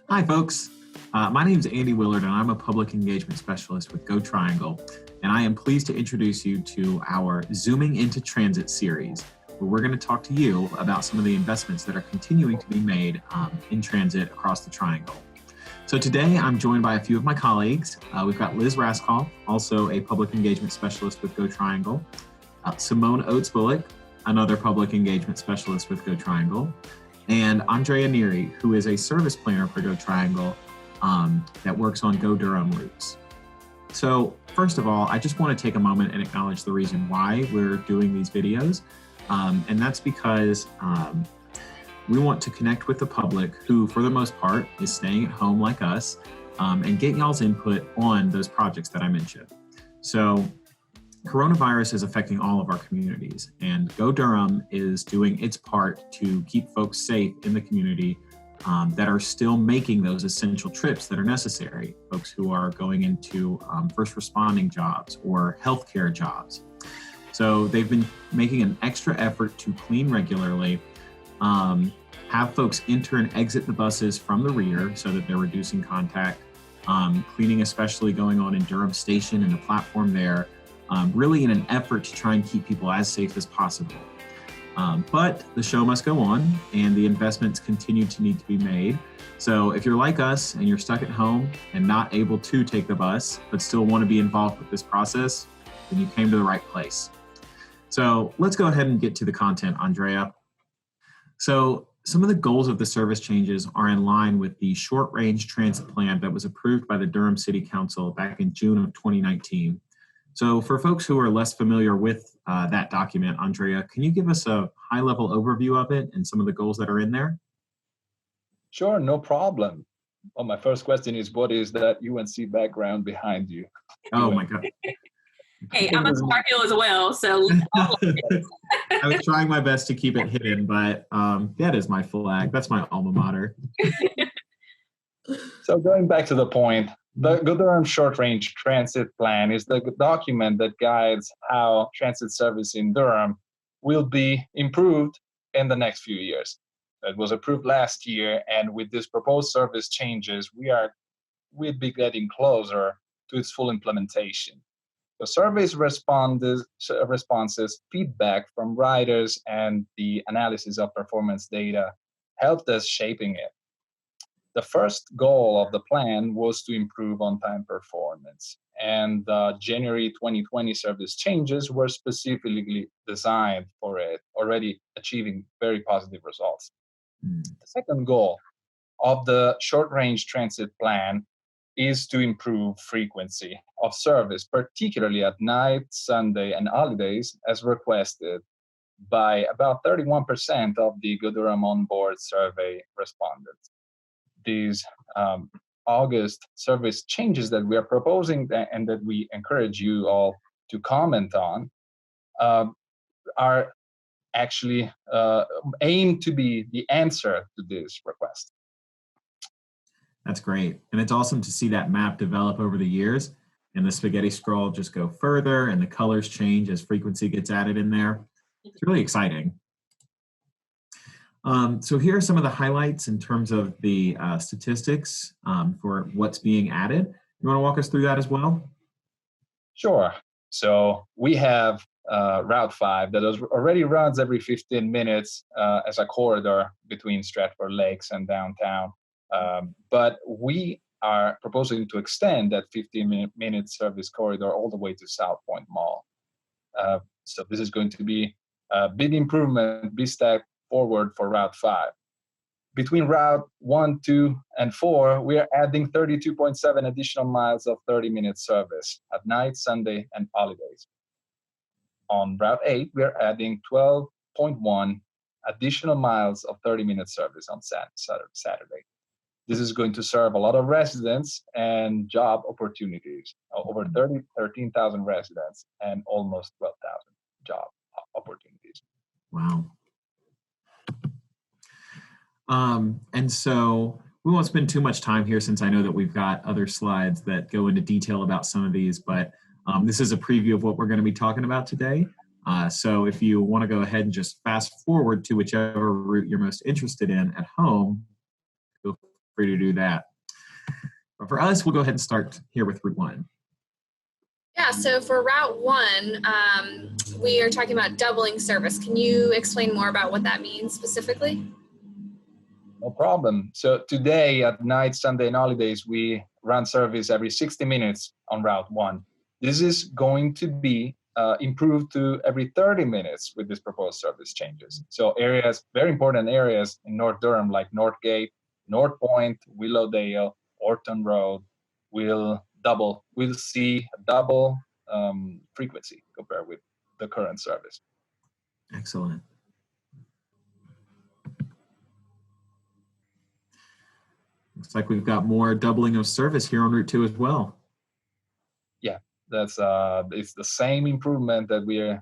Hi, folks. My name is Andy Willard, and I'm a public engagement specialist with GoTriangle. And I am pleased to introduce you to our Zooming into Transit series, where we're going to talk to you about some of the investments that are continuing to be made in transit across the Triangle. So today, I'm joined by a few of my colleagues. We've got Liz Raskoff, also a public engagement specialist with GoTriangle, Simone Oates-Bullock, another public engagement specialist with GoTriangle, and Andrea Neary, who is a service planner for GoTriangle that works on GoDurham routes. So first of all, I just want to take a moment and acknowledge the reason why we're doing these videos. And that's because we want to connect with the public who, for the most part, is staying at home like us, and get y'all's input on those projects that I mentioned. So coronavirus is affecting all of our communities, and GoDurham is doing its part to keep folks safe in the community that are still making those essential trips that are necessary. Folks who are going into first responding jobs or healthcare jobs. So they've been making an extra effort to clean regularly, have folks enter and exit the buses from the rear so that they're reducing contact, cleaning especially going on in Durham Station and the platform there, really in an effort to try and keep people as safe as possible. But the show must go on, and the investments continue to need to be made. So if you're like us and you're stuck at home and not able to take the bus, but still want to be involved with this process, then you came to the right place. So let's go ahead and get to the content, Andrea. So some of the goals of the service changes are in line with the short-range transit plan that was approved by the Durham City Council back in June of 2019. So for folks who are less familiar with that document, Andrea, can you give us a high-level overview of it and some of the goals that are in there? Sure, no problem. Well, my first question is, what is that UNC background behind you? Oh my God. Hey, I'm a Tar Heel as well, so I was trying my best to keep it hidden, but that is my flag. That's my alma mater. So going back to the point, the GoDurham Short Range Transit Plan is the document that guides how transit service in Durham will be improved in the next few years. It was approved last year, and with these proposed service changes, we'd be getting closer to its full implementation. The survey's responses, feedback from riders, and the analysis of performance data helped us shaping it. The first goal of the plan was to improve on-time performance, and the January 2020 service changes were specifically designed for it, already achieving very positive results. The second goal of the short-range transit plan is to improve frequency of service, particularly at night, Sunday, and holidays, as requested by about 31% of the GoDurham onboard survey respondents. These August service changes that we are proposing and that we encourage you all to comment on are actually aimed to be the answer to this request. That's great. And it's awesome to see that map develop over the years and the spaghetti scroll just go further and the colors change as frequency gets added in there. It's really exciting. So here are some of the highlights in terms of the statistics for what's being added. You want to walk us through that as well? Sure. So we have Route 5 that already runs every 15 minutes as a corridor between Stratford Lakes and downtown. But we are proposing to extend that 15-minute service corridor all the way to South Point Mall. So this is going to be a big improvement, big step forward for Route 5. Between Route 1, 2, and 4, we are adding 32.7 additional miles of 30-minute service at night, Sunday, and holidays. On Route 8, we are adding 12.1 additional miles of 30-minute service on Saturday. This is going to serve a lot of residents and job opportunities, over 13,000 residents and almost 12,000 job opportunities. Wow. And so we won't spend too much time here since I know that we've got other slides that go into detail about some of these, but this is a preview of what we're going to be talking about today. So if you want to go ahead and just fast forward to whichever route you're most interested in at home, feel free to do that. But for us, we'll go ahead and start here with Route 1. Yeah, so for Route 1, we are talking about doubling service. Can you explain more about what that means specifically? No problem. So today at night, Sunday and holidays, we run service every 60 minutes on Route 1. This is going to be improved to every 30 minutes with this proposed service changes. So areas, very important areas in North Durham like Northgate, North Point, Willowdale, Orton Road will see a double frequency compared with the current service. Excellent. Looks like we've got more doubling of service here on Route 2 as well. Yeah, that's it's the same improvement that we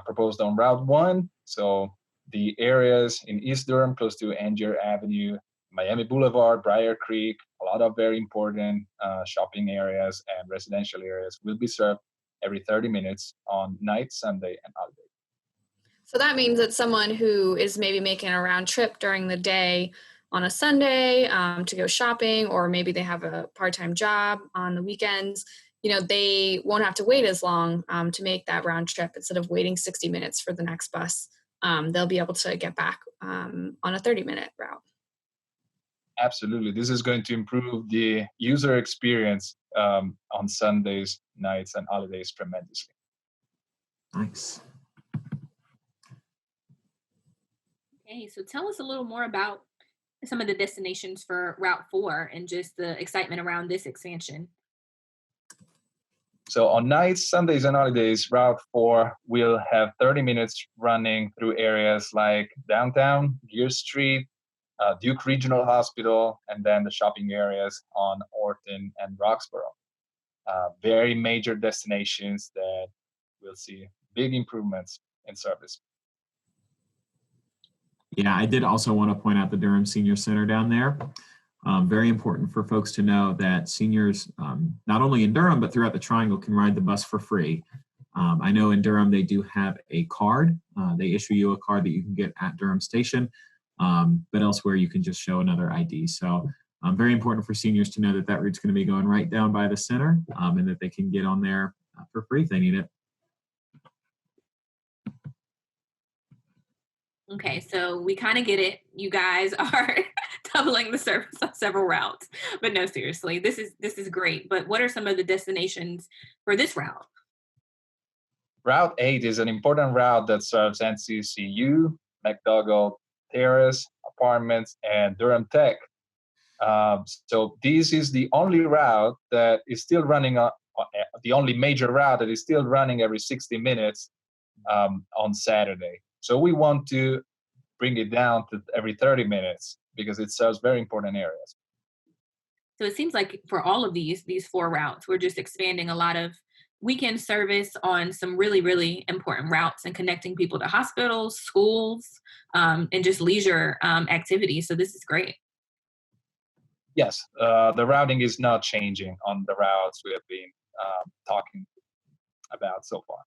proposed on Route 1. So the areas in East Durham close to Angier Avenue, Miami Boulevard, Briar Creek, a lot of very important shopping areas and residential areas will be served every 30 minutes on night, Sunday, and holiday. So that means that someone who is maybe making a round trip during the day on a Sunday to go shopping, or maybe they have a part-time job on the weekends, they won't have to wait as long to make that round trip. Instead of waiting 60 minutes for the next bus, they'll be able to get back on a 30-minute route. Absolutely. This is going to improve the user experience on Sundays, nights, and holidays tremendously. Nice. Okay, so tell us a little more about some of the destinations for Route 4 and just the excitement around this expansion. So on nights, Sundays, and holidays, Route 4 will have 30 minutes running through areas like downtown, Gear Street, Duke Regional Hospital, and then the shopping areas on Orton and Roxborough. Very major destinations that will see big improvements in service. Yeah, I did also want to point out the Durham Senior Center down there. Very important for folks to know that seniors, not only in Durham, but throughout the Triangle, can ride the bus for free. I know in Durham, they do have a card. They issue you a card that you can get at Durham Station, but elsewhere you can just show another ID. So very important for seniors to know that that route's going to be going right down by the center and that they can get on there for free if they need it. Okay, so we kind of get it. You guys are doubling the service on several routes, but no, seriously, this is great. But what are some of the destinations for this route? Route 8 is an important route that serves NCCU, McDougall Terrace, Apartments, and Durham Tech. So this is the only route that is still running, the only major route that is still running every 60 minutes on Saturday. So we want to bring it down to every 30 minutes because it serves very important areas. So it seems like for all of these 4 routes, we're just expanding a lot of weekend service on some really, really important routes and connecting people to hospitals, schools, and just leisure activities. So this is great. Yes, the routing is not changing on the routes we have been talking about so far.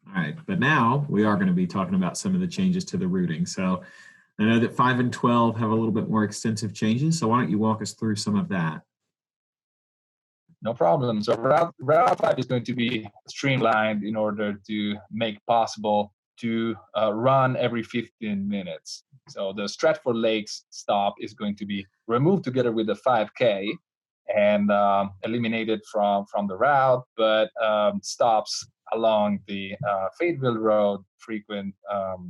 All right, but now we are going to be talking about some of the changes to the routing. So I know that 5 and 12 have a little bit more extensive changes. So why don't you walk us through some of that? No problem. So Route 5 is going to be streamlined in order to make possible to run every 15 minutes. So the Stratford Lakes stop is going to be removed together with the 5K and eliminated from the route, but stops along the Fayetteville Road frequent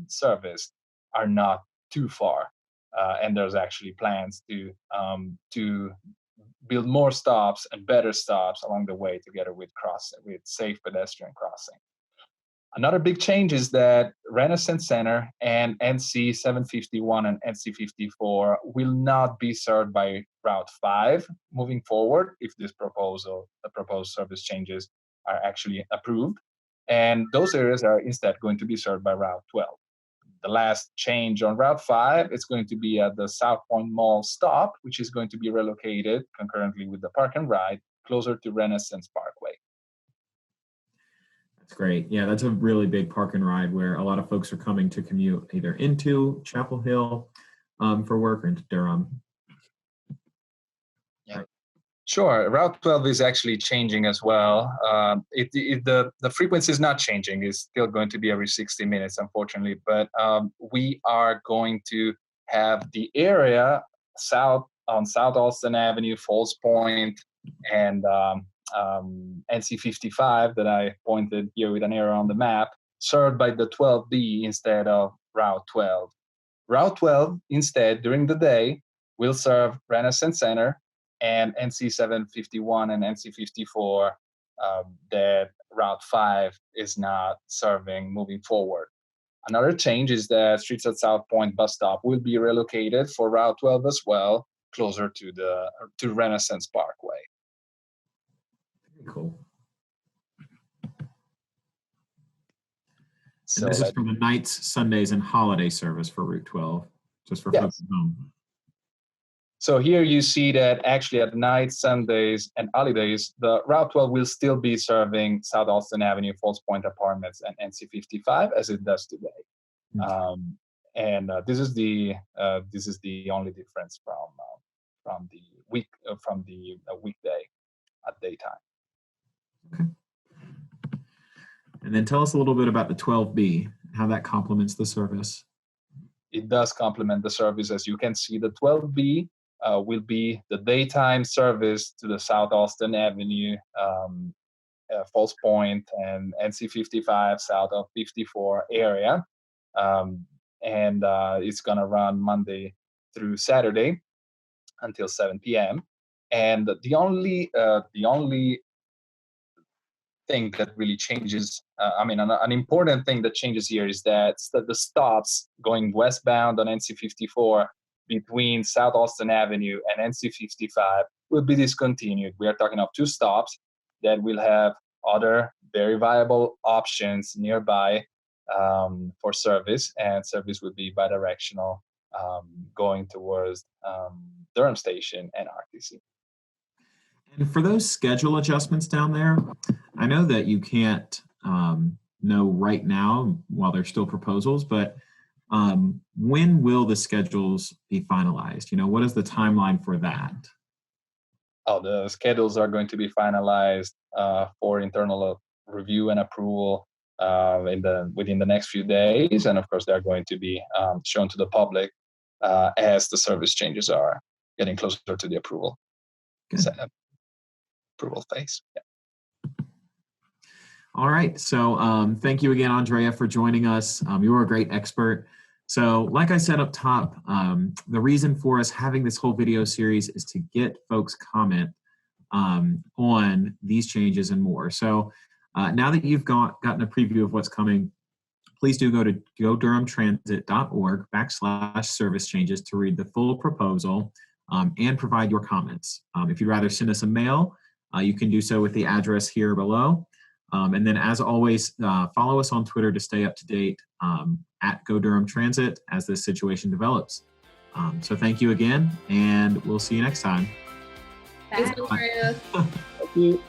service are not too far. And there's actually plans to build more stops and better stops along the way together with safe pedestrian crossing. Another big change is that Renaissance Center and NC 751 and NC 54 will not be served by Route 5 moving forward if the proposed service changes are actually approved. And those areas are instead going to be served by Route 12. The last change on Route 5 is going to be at the South Point Mall stop, which is going to be relocated concurrently with the Park and Ride closer to Renaissance Parkway. That's great. Yeah, that's a really big park and ride where a lot of folks are coming to commute either into Chapel Hill for work or into Durham. Sure. Route 12 is actually changing as well. The frequency is not changing. It's still going to be every 60 minutes, unfortunately. But we are going to have the area south on South Austin Avenue, Falls Point, and NC 55 that I pointed here with an arrow on the map, served by the 12B instead of Route 12. Route 12, instead, during the day, will serve Renaissance Center and NC 751 and NC 54 that Route 5 is not serving moving forward. Another change is that Streets at South Point bus stop will be relocated for Route 12 as well, closer to Renaissance Parkway. Very cool. So And this is for the nights, Sundays, and holiday service for Route 12, just for folks at home. So here you see that actually at night, Sundays, and holidays, the Route 12 will still be serving South Austin Avenue, Falls Point Apartments, and NC 55 as it does today. This is the only difference from the weekday at daytime. Okay. And then tell us a little bit about the 12B, how that complements the service. It does complement the service. As you can see, the 12B will be the daytime service to the South Austin Avenue, Falls Point, and NC 55 south of 54 area. It's going to run Monday through Saturday until 7 p.m. And the only thing that really changes, an important thing that changes here is that the stops going westbound on NC 54 between South Austin Avenue and NC 55 will be discontinued. We are talking of 2 stops that will have other very viable options nearby for service, and service would be bidirectional going towards Durham Station and RTC. And for those schedule adjustments down there, I know that you can't know right now while there's still proposals, but when will the schedules be finalized? What is the timeline for that? The schedules are going to be finalized for internal review and approval within the next few days, and of course they're going to be shown to the public as the service changes are getting closer to the approval phase. Yeah. All right. So thank you again, Andrea, for joining us. You were a great expert. So like I said up top, the reason for us having this whole video series is to get folks' comment on these changes and more. So now that you've gotten a preview of what's coming, please do go to godurhamtransit.org/service changes to read the full proposal and provide your comments. If you'd rather send us a mail, you can do so with the address here below. And then as always, follow us on Twitter to stay up to date at GoDurham Transit as this situation develops. So thank you again, and we'll see you next time. Thanks, Maria. Thank you.